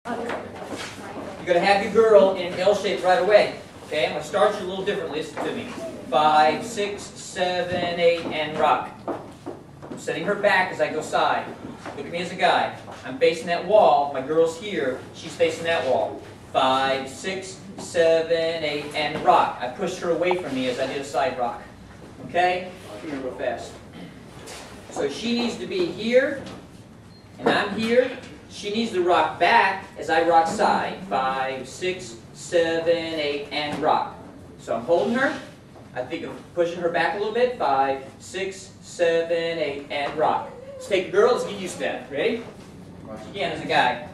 You're going to have your girl in L shape right away. Okay, I'm going to start you a little differently. Listen to me. 5, 6, 7, 8, and rock. I'm setting her back as I go side. Look at me as a guy. I'm facing that wall. My girl's here. She's facing that wall. 5, 6, 7, 8, and rock. I pushed her away from me as I did a side rock. Okay? Come here real fast. So she needs to be here, and I'm here. She needs to rock back as I rock side. 5, 6, 7, 8, and rock. So I'm holding her. I think of pushing her back a little bit. 5, 6, 7, 8, and rock. Let's take the girl. Let's get used to that. Ready? Watch again as a guy.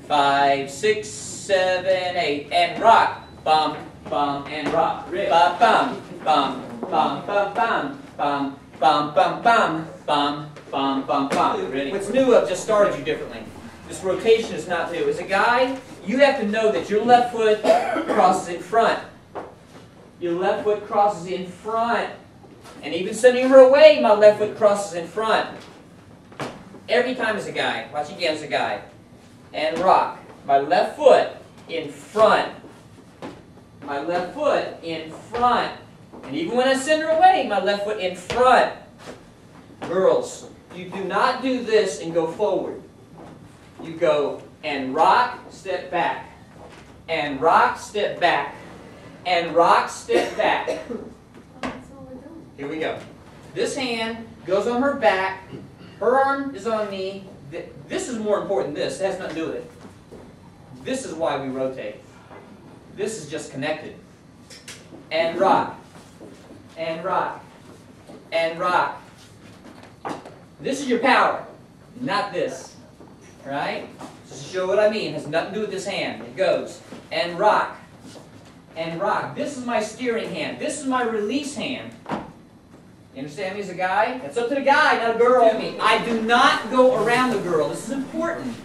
5, 6, 7, 8, and rock. Bum, bum, and rock. Bum, bum, bum, bum, bum, bum, bum, bum, bum, bum, bum, bum, bum, bum. Ready? What's new? I've just started you differently. This rotation is not new. As a guy, you have to know that your left foot crosses in front. Your left foot crosses in front. And even sending her away, my left foot crosses in front. Every time as a guy. Watch again as a guy. And rock. My left foot in front. My left foot in front. And even when I send her away, my left foot in front. Girls, you do not do this and go forward. You go and rock, step back. And rock, step back. And rock, step back. Here we go. This hand goes on her back. Her arm is on me. This is more important than this. It has nothing to do with it. This is why we rotate. This is just connected. And rock. And rock. And rock. This is your power, not this. Right? Just to show what I mean. It has nothing to do with this hand. It goes. And rock. And rock. This is my steering hand. This is my release hand. You understand me as a guy? That's up to the guy, not a girl. I do not go around the girl. This is important.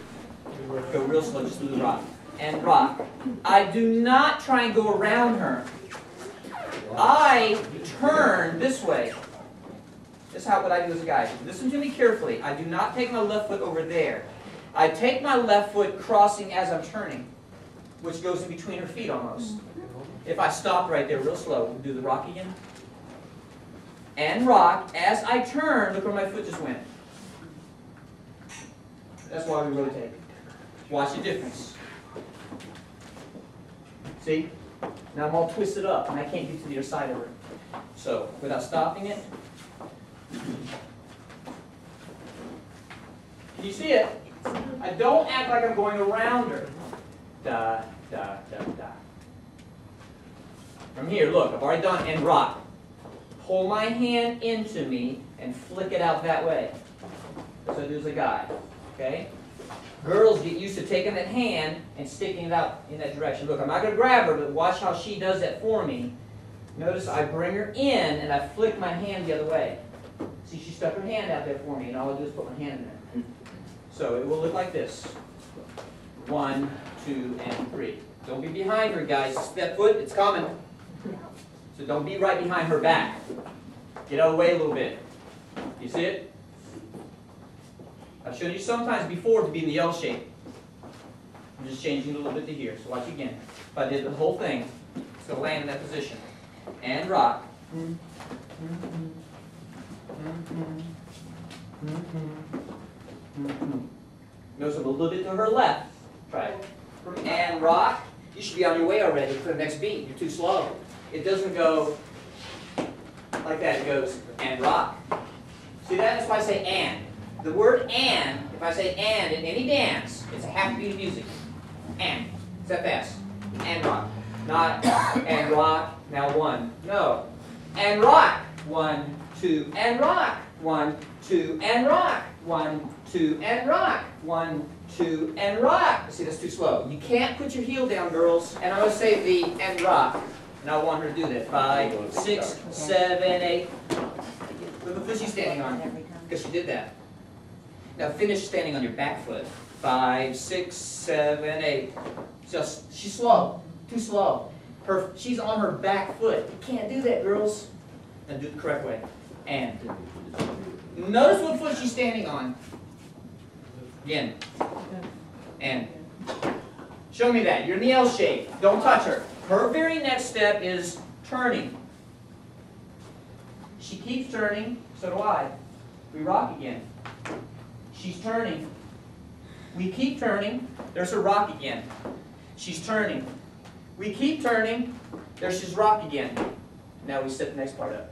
Go real slow, just do the rock. And rock. I do not try and go around her. I turn this way. This is what I do as a guy. Listen to me carefully. I do not take my left foot over there. I take my left foot crossing as I'm turning, which goes in between her feet almost. If I stop right there real slow, we'll do the rock again. And rock. As I turn, look where my foot just went. That's why we rotate. Watch the difference. See? Now I'm all twisted up, and I can't get to the other side of her. So, without stopping it, can you see it? I don't act like I'm going around her. Da, da, da, da. From here, look, I've already done and rock. Pull my hand into me and flick it out that way. That's what I do as a guy. Okay? Girls get used to taking that hand and sticking it out in that direction. Look, I'm not going to grab her, but watch how she does that for me. Notice I bring her in and I flick my hand the other way. See, she stuck her hand out there for me, and all I do is put my hand in there. So it will look like this. 1, 2, and 3. Don't be behind her, guys. That foot, it's coming. So don't be right behind her back. Get out of the way a little bit. You see it? I've shown you sometimes before to be in the L shape. I'm just changing it a little bit to here. So watch again. If I did the whole thing, it's going to land in that position. And rock. Notice a little bit to her left. Try it. And rock. You should be on your way already for the next beat. You're too slow. It doesn't go like that. It goes and rock. See that? That's why I say and. The word and, if I say and in any dance, it's a half beat of music. And. It's that fast. And rock. Not and rock. Now 1. No. And rock. 1, 2, and rock. 1, 2, and rock. 1, 2, and rock. 1, 2, and rock. See, that's too slow. You can't put your heel down, girls. And I'm going to say the and rock. And I want her to do that. 5, 6, 7, 8. Look at the foot she's standing on. Because she did that. Now finish standing on your back foot. 5, 6, 7, 8. Just, she's slow. Too slow. She's on her back foot. You can't do that, girls. Now do it the correct way. And. Notice what foot she's standing on. Again. And. Show me that. You're in the L shape. Don't touch her. Her very next step is turning. She keeps turning, so do I. We rock again. She's turning. We keep turning. There's her rock again. She's turning. We keep turning. There's his rock again. Now we set the next part up.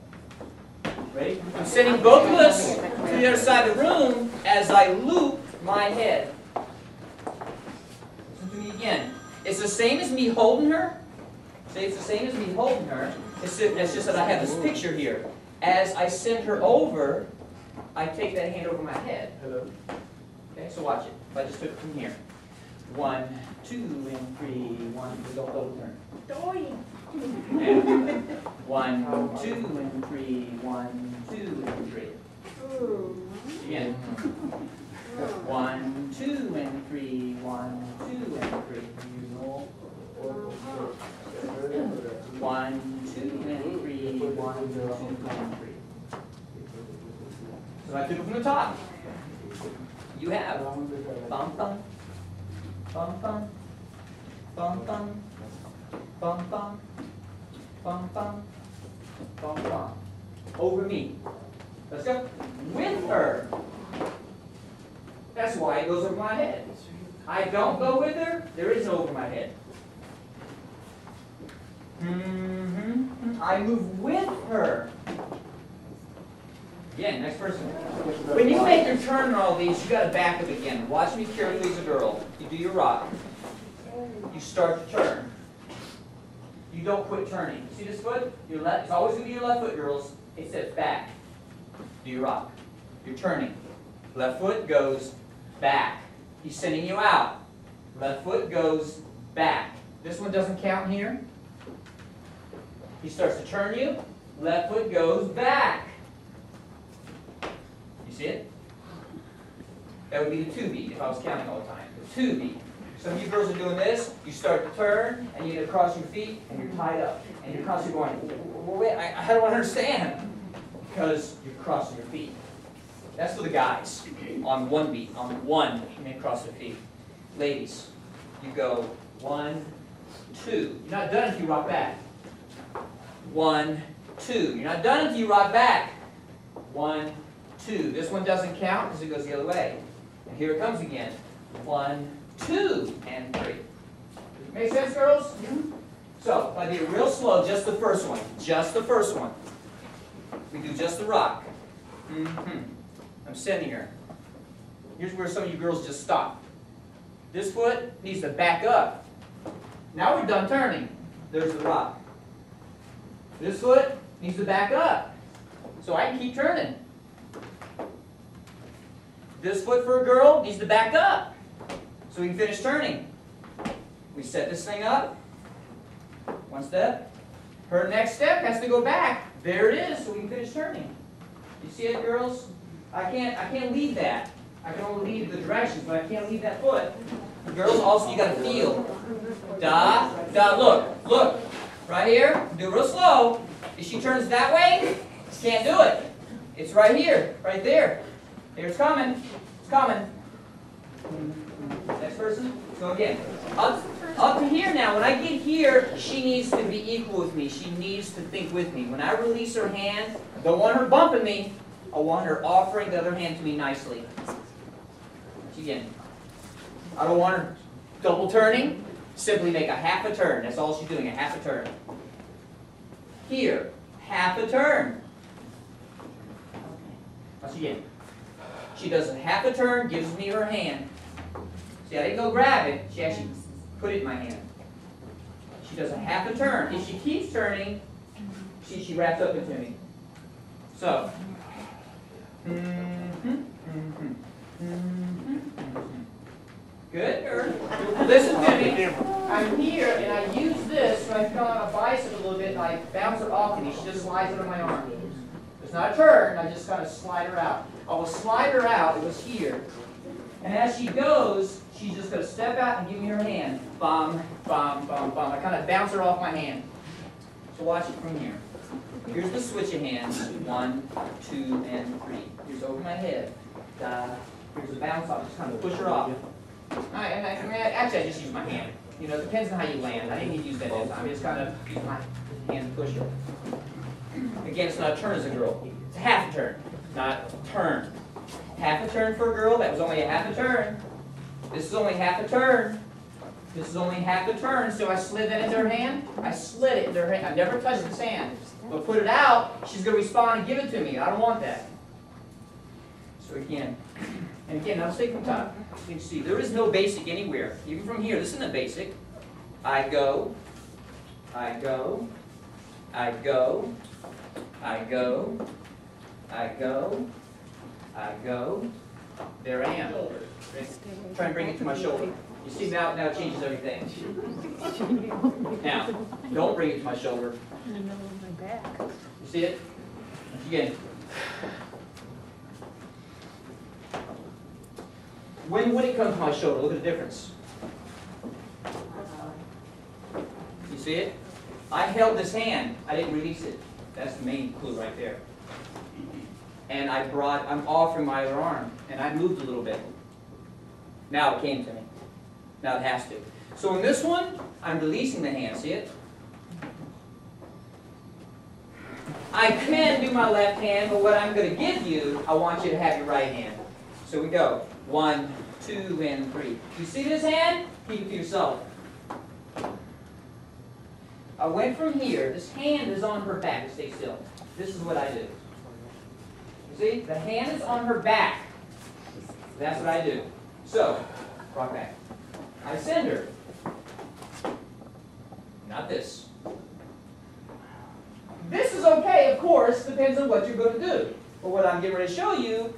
Ready? I'm sending both of us to the other side of the room as I loop my head. Listen to me again. It's the same as me holding her. See, it's the same as me holding her. It's just that I have this picture here. As I send her over, I take that hand over my head. Okay, so watch it. If I just took it from here. 1, 2, and 3, 1, 2, don't double turn. And 1, 2, and 3, 1, 2, and 3. Again. 1, 2, and 3, 1, 2, and 3. 1, 2, and 3, 1, 2, and 3. So I took it from the top. You have bum bum, bum bum, bum bum, bum bum, bum bum, bum bum. Over me. Let's go. With her. That's why it goes over my head. I don't go with her, there is no over my head. I move with her. Again, next person. When you make your turn on all these, you got to back up again. Watch me carefully as a girl. You do your rock. You start to turn. You don't quit turning. See this foot? Your left. It's always going to be your left foot, girls. It steps back. Do your rock. You're turning. Left foot goes back. He's sending you out. Left foot goes back. This one doesn't count here. He starts to turn you. Left foot goes back. You see it? That would be the 2 beat if I was counting all the time. The 2 beat. Some of you girls are doing this. You start to turn, and you get across your feet, and you're tied up. And you're constantly going, wait, I don't understand. Because you're crossing your feet. That's for the guys. On 1 beat. On 1, you may cross their feet. Ladies, you go 1, 2. You're not done until you rock back. 1, 2. You're not done until you rock back. 1, 2. This one doesn't count because it goes the other way. And here it comes again. 1, 2, and 3. Make sense, girls? So, if I do it real slow, just the first one. Just the first one. We do just the rock. I'm sending her. Here's where some of you girls just stop. This foot needs to back up. Now we're done turning. There's the rock. This foot needs to back up. So I can keep turning. This foot for a girl needs to back up. So we can finish turning. We set this thing up. 1 step. Her next step has to go back. There it is, so we can finish turning. You see it, girls? I can't leave that. I can only leave the directions, but I can't leave that foot. Girls, also, you got to feel. Da, da, look. Right here, do it real slow. If she turns that way, can't do it. It's right here, right there. Here it's coming. It's coming. Next person. So again, up to here now. When I get here, she needs to be equal with me. She needs to think with me. When I release her hand, I don't want her bumping me. I want her offering the other hand to me nicely. Again, I don't want her double turning. Simply make a half a turn. That's all she's doing, a half a turn. Here, half a turn. Once again, she does a half a turn, gives me her hand. See, I didn't go grab it. She actually put it in my hand. She does a half a turn. If she keeps turning, she wraps up into me. So, good? Or, listen to me. I'm here, and I use this when I come on a bicep a little bit, and I bounce her off to me. She just slides under my arm. It's not a turn. I just kind of slide her out. I will slide her out. It was here. And as she goes, she's just going to step out and give me her hand. Bum, bum, bum, bum. I kind of bounce her off my hand. So watch it from here. Here's the switch of hands. 1, 2, and 3. Here's over my head. Here's a bounce off. Just kind of push her off. Actually, I just use my hand. You know, it depends on how you land. I didn't need to use that this time. I just kind of use my hand to push her. Again, it's not a turn as a girl. It's a half a turn, not a turn. Half a turn for a girl, that was only a half a turn. This is only half a turn. This is only half a turn, so I slid that into her hand. I slid it into her hand. I never touched this hand. But put it out, she's going to respond and give it to me. I don't want that. So again, and again, I'll take from top. You can see, there is no basic anywhere. Even from here, this isn't a basic. I go, I go, I go, I go, I go, I go. There I am. Try and bring it to my shoulder. You see, now it changes everything. Now, don't bring it to my shoulder. You see it? Again. When would it come to my shoulder? Look at the difference. You see it? I held this hand. I didn't release it. That's the main clue right there. And I'm offering my other arm, and I moved a little bit. Now it came to me. Now it has to. So in this one, I'm releasing the hand. See it? I can do my left hand, but what I'm going to give you, I want you to have your right hand. So we go. 1, 2, and 3. You see this hand? Keep it to yourself. I went from here. This hand is on her back. Stay still. This is what I do. You see? The hand is on her back. That's what I do. So, rock back. I send her. Not this. This is okay, of course, depends on what you're going to do. But what I'm getting ready to show you,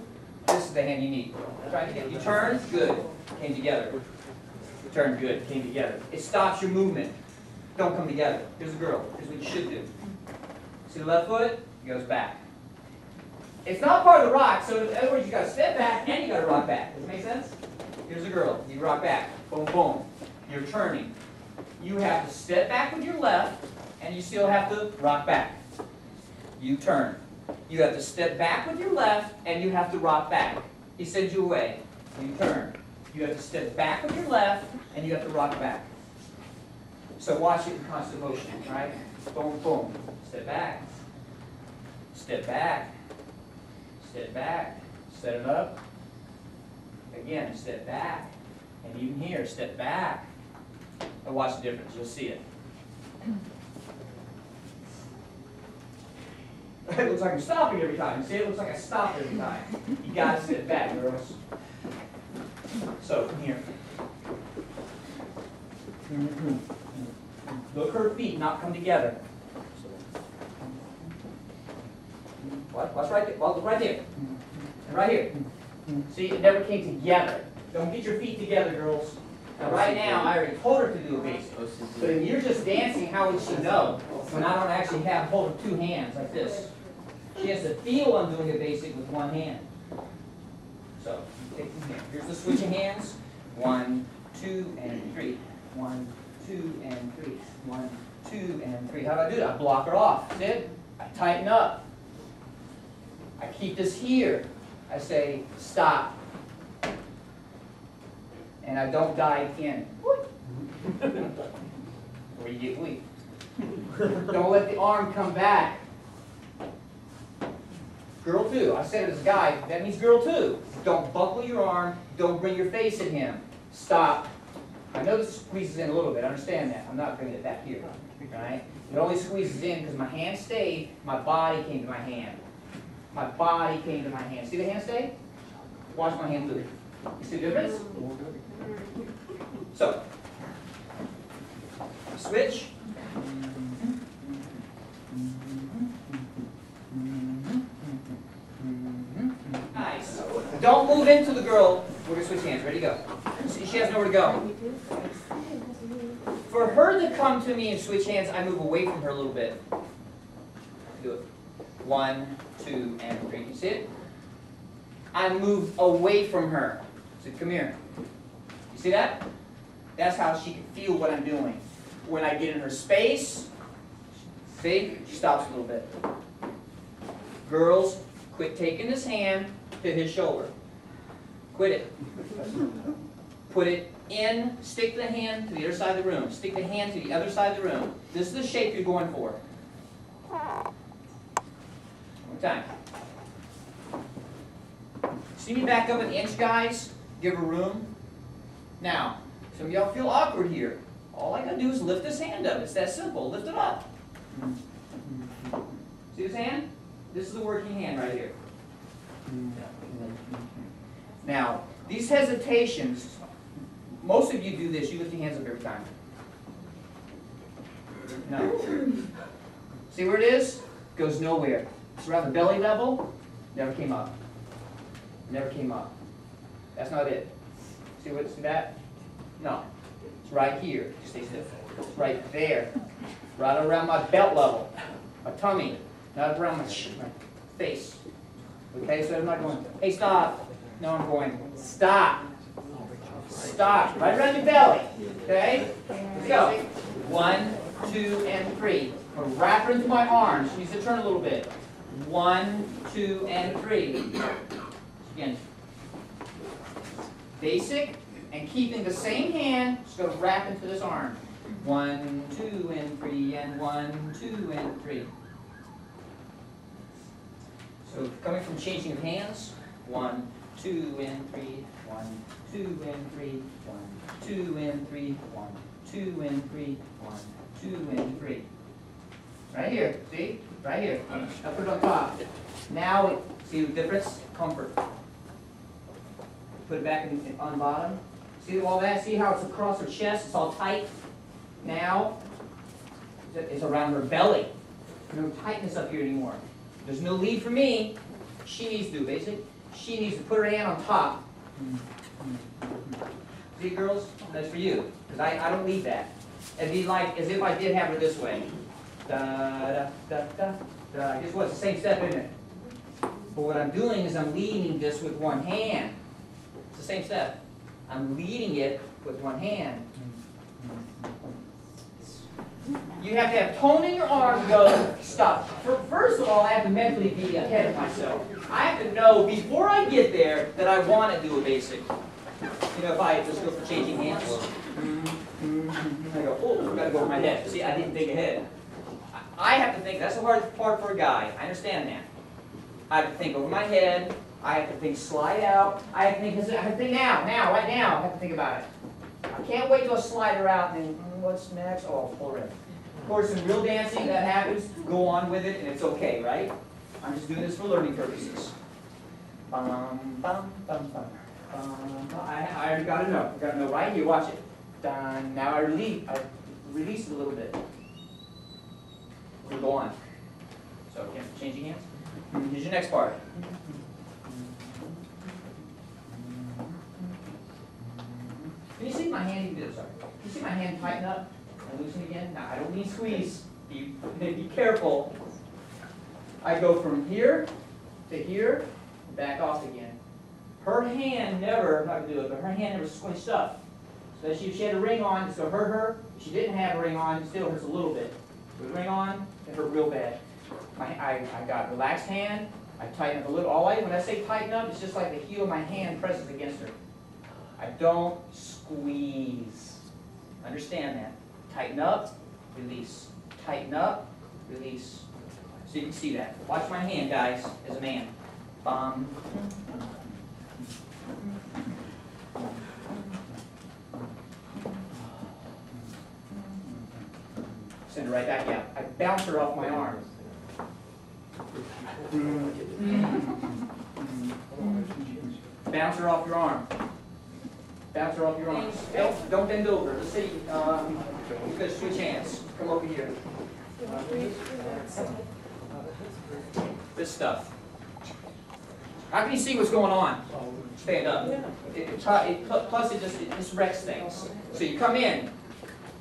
this is the hand you need. Try to get. You turn, good, came together. You turn, good, came together. It stops your movement. Don't come together. Here's a girl. Here's what you should do. See the left foot? It goes back. It's not part of the rock, so in other words, you got to step back and you got to rock back. Does that make sense? Here's a girl. You rock back. Boom, boom. You're turning. You have to step back with your left, and you still have to rock back. You turn. You have to step back with your left, and you have to rock back. He sends you away. You turn. You have to step back with your left, and you have to rock back. So watch it in constant motion, right? Boom, boom. Step back. Step back. Step back. Set it up. Again, step back. And even here, step back. And watch the difference. You'll see it. It looks like I'm stopping every time. You see, it looks like I stop every time. You gotta sit back, girls. So, come here. Look her feet, not come together. Watch right there. Well, look right there. And right here. See, it never came together. Don't get your feet together, girls. Now, right now, I already told her to do a basic. But if you're just dancing, how would she know when I don't actually have hold of two hands like this? She has to feel I'm doing a basic with one hand. So, take them here. Here's the switching hands. 1, 2, and 3. 1, 2, and 3. 1, 2, and 3. How do I do that? I block her off. See it? I tighten up. I keep this here. I say, stop. And I don't dive in. Or you get weak. Don't let the arm come back. Girl 2. I said it as a guy. That means girl 2. Don't buckle your arm. Don't bring your face at him. Stop. I know this squeezes in a little bit. I understand that. I'm not bringing it back here. Right? It only squeezes in because my hand stayed. My body came to my hand. My body came to my hand. See the hand stay? Watch my hand move. You see the difference? So, switch. Nice. Don't move into the girl. We're going to switch hands. Ready to go. She has nowhere to go. For her to come to me and switch hands, I move away from her a little bit. Do it. 1, 2, and 3. You see it? I move away from her. So come here. You see that? That's how she can feel what I'm doing. When I get in her space, see, she stops a little bit. Girls, quit taking this hand to his shoulder. Quit it. Put it in, stick the hand to the other side of the room. Stick the hand to the other side of the room. This is the shape you're going for. One more time. See me back up an inch, guys? Give her room. Now, some of y'all feel awkward here. All I gotta do is lift this hand up. It's that simple. Lift it up. See this hand? This is the working hand right here. Now, these hesitations, most of you do this. You lift your hands up every time. No. See where it is? Goes nowhere. It's around the belly level. Never came up. Never came up. That's not it. See that? No. It's right here. Stay still. It's right there. Right around my belt level. My tummy. Not around my face. Okay, so I'm not going, hey, stop. No, I'm going, stop. Stop. Right around your belly. Okay? Let's go. 1, 2, and 3. I'm going to wrap her into my arms. She needs to turn a little bit. 1, 2, and 3. Again. Basic, and keeping the same hand, just go wrap into this arm. 1, 2, and 3, and 1, 2, and 3. So coming from changing of hands, 1, 2, and 3, 1, 2, and 3, 1, 2, and 3, 1, 2, and 3, 1, 2, and 3. Right here, see? Right here. Now put it on top. Now, see the difference? Comfort. Put it back on bottom. See all that? See how it's across her chest? It's all tight. Now, it's around her belly. No tightness up here anymore. There's no lead for me. She needs to do basic. She needs to put her hand on top. See, girls? That's for you. Because I don't lead that. It'd be like as if I did have her this way. Da, da, da, da, da. Guess what? It's the same step, isn't it? But what I'm doing is I'm leading this with one hand. It's the same step. I'm leading it with one hand. You have to have tone in your arm to go, stop. First of all, I have to mentally be ahead of myself. I have to know before I get there that I want to do a basic. You know, if I just go for changing hands, I go, oh, I've got to go over my head. See, I didn't think ahead. I have to think, that's the hard part for a guy. I understand that. I have to think over my head. I have to think slide out. I have to think now, right now. I have to think about it. I can't wait till I slide her out and then, what's next? Oh, pull her in. Of course, in real dancing, that happens. Go on with it, and it's okay, right? I'm just doing this for learning purposes. Bum, bum, bum, bum. I already got to know. I got to know right here. Watch it. Done. Now I release it a little bit. We'll go on. So, again, changing hands. Here's your next part. Can you see my hand? Sorry. Can you see my hand tighten up and loosen again? Now I don't mean squeeze. Be careful. I go from here to here, back off again. Her hand never, I'm not gonna do it, but her hand never squished up. So that if she had a ring on, it's gonna hurt her. If she didn't have a ring on, it still hurts a little bit. With a ring on, it hurt real bad. I got a relaxed hand. I tighten up a little. When I say tighten up, it's just like the heel of my hand presses against her. I don't squeeze. Understand that. Tighten up, release. Tighten up, release. So you can see that. Watch my hand, guys, as a man. Bum. Send her right back out. I bounce her off my arm. Bounce her off your arm. Bounce her off your arm. Don't bend over. Let's see. We're going to switch hands. Come over here. This stuff. How can you see what's going on? Stand up. Plus, it just wrecks things. So you come in.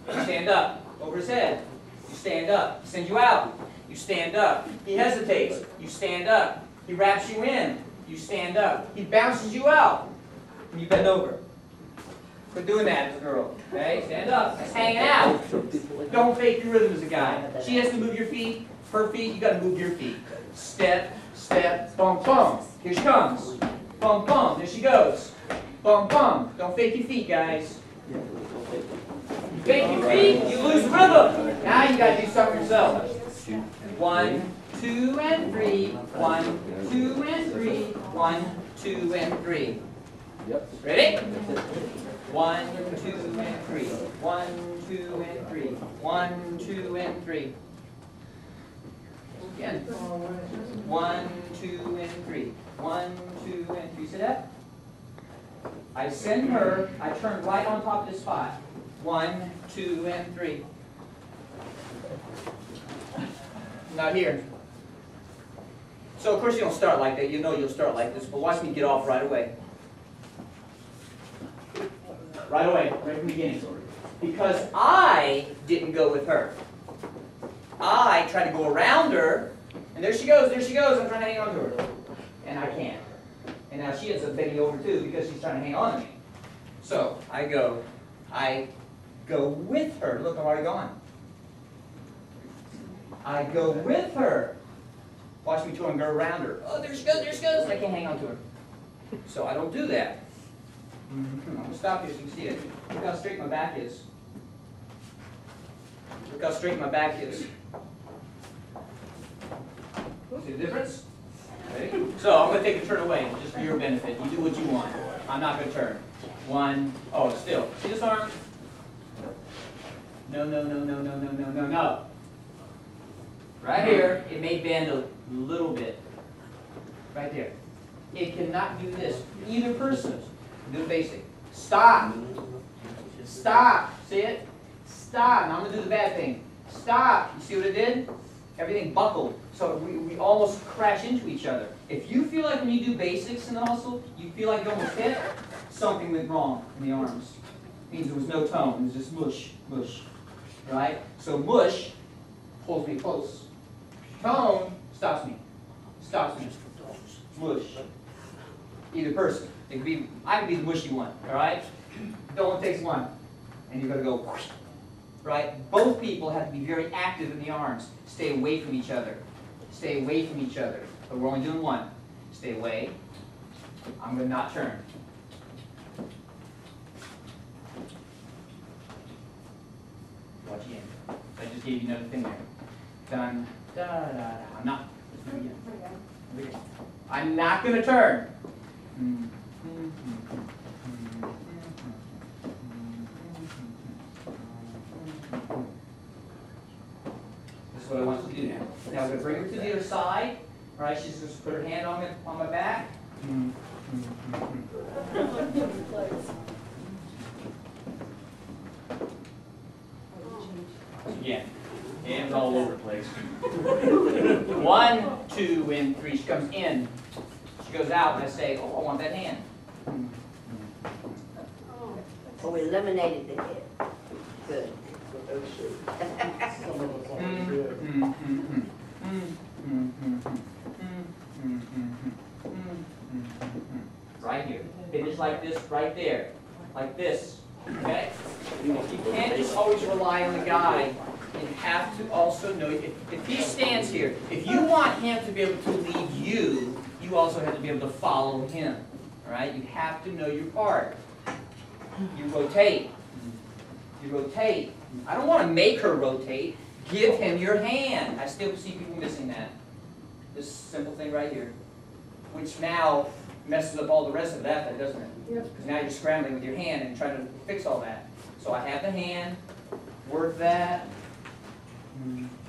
You stand up. Over his head. You stand up. He sends you out. You stand up. He hesitates. You stand up. He wraps you in. You stand up. He bounces you out. And you bend over. Quit doing that as a girl. Okay? Stand up. It's hanging out. Don't fake your rhythm as a guy. She has to move your feet. Her feet, you got to move your feet. Step, step, bum, bum. Here she comes. Bum, bum. There she goes. Bum, bum. Don't fake your feet, guys. You fake your feet, you lose rhythm. Now you got to do something yourself. 1, 2, and 3. 1, 2, and 3. 1, 2, and 3. Yep. Ready? 1, 2, and 3. 1, 2, and 3. 1, 2, and 3. Again. 1, 2, and 3. 1, 2, and 3. See that? I send her, I turn right on top of this spot. 1, 2, and 3. Not here. So of course you don't start like that. You know you'll start like this, but watch me get off right away. Right away, right from the beginning. Because I didn't go with her. I tried to go around her, and there she goes, I'm trying to hang on to her. And I can't. And now she ends up bending over too because she's trying to hang on to me. So I go with her. Look, I'm already gone. I go with her. Watch me try and go around her. Oh, there she goes, I can't hang on to her. So I don't do that. I'm going to stop here so you can see it. Look how straight my back is. Look how straight my back is. See the difference? Ready? So I'm going to take a turn away, just for your benefit. You do what you want. I'm not going to turn. 1, oh, still. See this arm? No, no, no, no, no, no, no, no, no. Right here, it may bend a little bit. Right there. It cannot do this. Either person. Do the basic. Stop. Stop. See it? Stop. Now I'm going to do the bad thing. Stop. You see what it did? Everything buckled. So we almost crash into each other. If you feel like when you do basics in the hustle, you feel like you almost hit, something went wrong in the arms. It means there was no tone. It was just mush, mush. Right? So mush pulls me close. Tone stops me. Stops me. Mush. Either person. It could be, I could be the mushy one. All right? It only takes one. And you're going to go whoosh. Right? Both people have to be very active in the arms. Stay away from each other. Stay away from each other. But we're only doing one. Stay away. I'm going to not turn. Watch again. I just gave you another thing there. Done. Da, da, da. I'm not. I'm not going to turn. This is what I want you to do now. Now I'm going to bring her to the other side. All right, she's going to put her hand on my back. Again, hands all over the place. 1, 2, and 3. She comes in. She goes out, and I say, oh, I want that hand. So we eliminated the head. Good. Right here. Finish like this, right there. Like this. Okay? You can't just always rely on the guy. You have to also know, if he stands here, if you want him to be able to lead you, you also have to be able to follow him. All right? You have to know your part. You rotate. You rotate. I don't want to make her rotate. Give him your hand. I still see people missing that. This simple thing right here. Which now messes up all the rest of that, doesn't it? Because now you're scrambling with your hand and trying to fix all that. So I have the hand. Work that.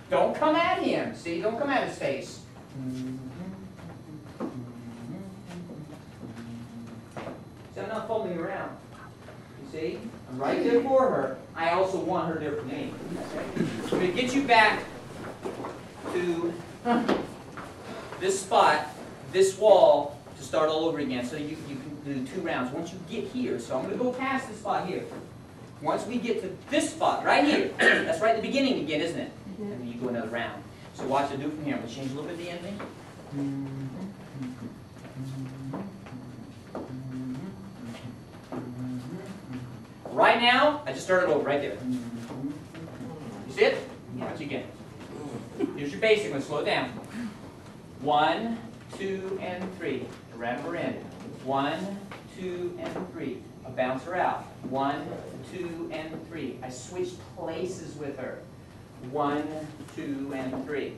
Don't come at him. See? Don't come at his face. See, I'm not folding around. You see? I'm right there for her. I also want her there for me. I'm going to get you back to this spot, this wall, to start all over again. So you can do 2 rounds. Once you get here, so I'm going to go past this spot here. Once we get to this spot, right here, that's right at the beginning again, isn't it? And then you go another round. So watch it do from here. I'm going to change a little bit the ending. Right now, I just started over right there. You see it? Watch again. Here's your basic one. Slow it down. 1, 2, and 3. Wrap her in. 1, 2, and 3. I bounce her out. 1, 2, and 3. I switch places with her. 1, 2, and 3.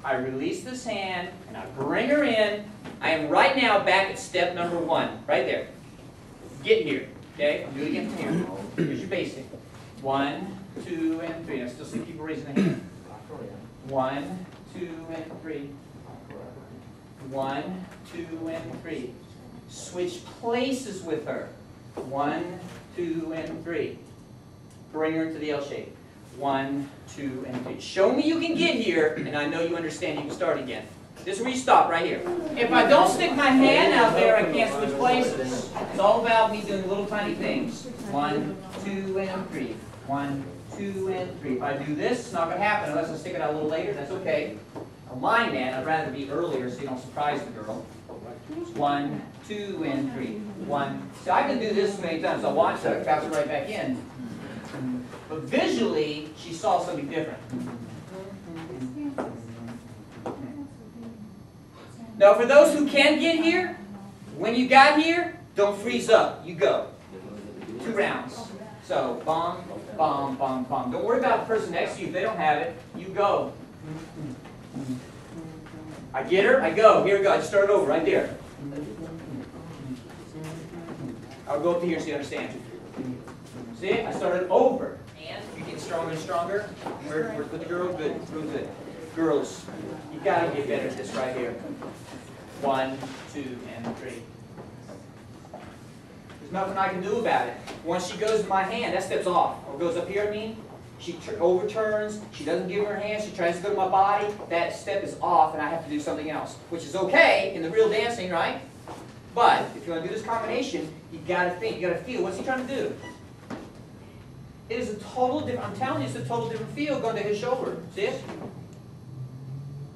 I release this hand, and I bring her in. I am right now back at step number 1, right there. Get here, okay? I'll do it again from here. Here's your basic. 1, 2, and 3. I still see people raising their hand. 1, 2, and 3. 1, 2, and 3. Switch places with her. 1, 2, and 3. Bring her into the L shape. 1, 2, and 3. Show me you can get here, and I know you understand you can start again. This is where you stop, right here. If I don't stick my hand out there, I can't switch places. It's all about me doing little tiny things. 1, 2, and 3. 1, 2, and 3. If I do this, it's not going to happen unless I stick it out a little later. That's okay. I don't mind that. I'd rather be earlier so you don't surprise the girl. 1, 2, and 3. 1. So I can do this many times. I'll watch her, bounce her right back in. But visually, she saw something different. Now, for those who can get here, when you got here, don't freeze up. You go. 2 rounds. So, bomb, bomb, bomb, bomb. Don't worry about the person next to you. If they don't have it, you go. I get her, I go. Here we go. I just start over right there. I'll go up to here so you understand. See? I started over. And you're getting stronger and stronger. Work with the girl. Good. Real good. Girls, you got to get better at this right here. 1, 2, and 3. There's nothing I can do about it. Once she goes to my hand, that steps off. Or goes up here, I mean. She overturns. She doesn't give her hand. She tries to go to my body. That step is off, and I have to do something else, which is okay in the real dancing, right? But if you want to do this combination, you got to think. You got to feel. What's he trying to do? It is a total different. I'm telling you, it's a total different feel going to his shoulder. See it?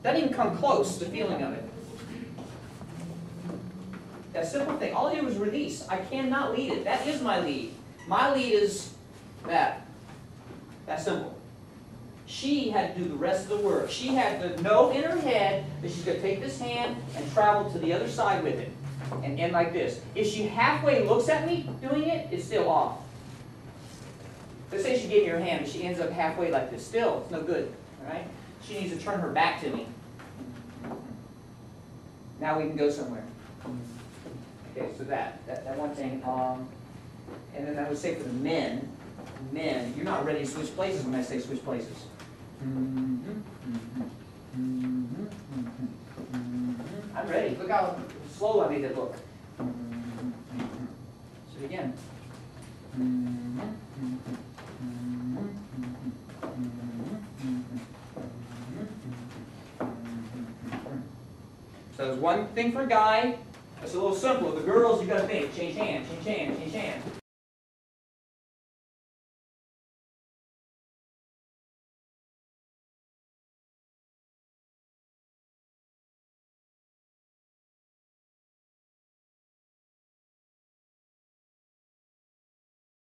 Doesn't even come close to the feeling of it. That simple thing. All I did was release. I cannot lead it. That is my lead. My lead is that. That's simple. She had to do the rest of the work. She had to know in her head that she's going to take this hand and travel to the other side with it. And end like this. If she halfway looks at me doing it, it's still off. Let's say she gave me her hand, but she ends up halfway like this. Still, it's no good. All right? She needs to turn her back to me. Now we can go somewhere. Okay, so that one thing. And then I would say for the men, you're not ready to switch places when I say switch places. I'm ready. Look how slow I made that look. So again. So there's one thing for a guy. That's a little simpler. The girls, you got to think. Change hands, change hands, change hands.